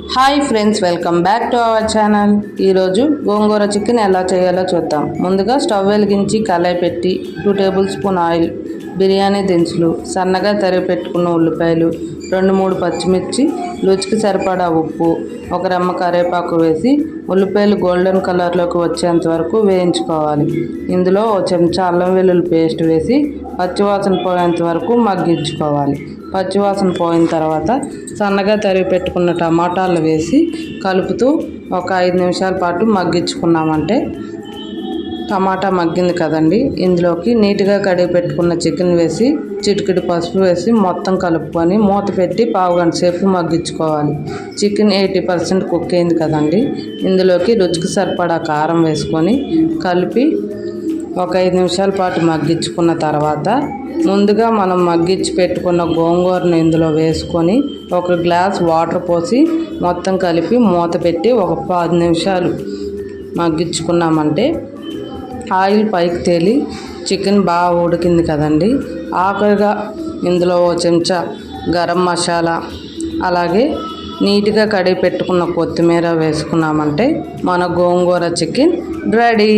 Hi friends, welcome back to our channel. ఈరోజు గోంగూర chicken ఎలా చేయాలో చూద్దాం. ముందుగా స్టవ్ వెలిగించి కళాయి పెట్టి 2 టేబుల్ స్పూన్ ఆయిల్, బిర్యానీ దినుసులు, సన్నగా తరిగి పెట్టుకున్న ఉల్లిపాయలు, 2-3 పచ్చిమిర్చి, రుచికి సరిపడా ఉప్పు, 1 రెమ్మ కరివేపాకు వేసి ఉల్లిపాయలు గోల్డెన్ కలర్లోకి వచ్చేంత వరకు వేయించుకోవాలి. ఇందులో 1 చెంచా అల్లం వెల్లుల్లి పేస్ట్ వేసి పచ్చివాసన పోయేంత వరకు మగ్గించుకోవాలి. పచ్చివాసన పోయిన తర్వాత సన్నగా తరిగి పెట్టుకున్న టమాటాలు వేసి కలుపుతూ ఒక 5 నిమిషాల పాటు మగ్గించుకున్నామంటే టమాటా మగ్గింది కదండి. ఇందులోకి నీట్గా కడిగి పెట్టుకున్న చికెన్ వేసి చిటికెడు పసుపు వేసి మొత్తం కలుపుకొని మూత పెట్టి 1/2 గంట సేపు మగ్గించుకోవాలి. చికెన్ 80% కుక్ అయింది కదండి. ఇందులోకి రుచికి సరిపడా కారం వేసుకొని కలిపి ఒక 5 నిమిషాల పాటు మగ్గించుకున్న తర్వాత ముందుగా మనం మగ్గించి పెట్టుకున్న గోంగూరను ఇందులో వేసుకొని 1 గ్లాస్ వాటర్ పోసి మొత్తం కలిపి మూత పెట్టి ఒక 10 నిమిషాలు మగ్గించుకున్నామంటే ఆయిల్ పైకి తేలి చికెన్ బాగా ఉడికింది కదండి. ఆఖరిగా ఇందులో 1 చెంచా గరం మసాలా, అలాగే నీట్గా కడిగి పెట్టుకున్న కొత్తిమీర వేసుకున్నామంటే మన గోంగూర చికెన్ రెడీ.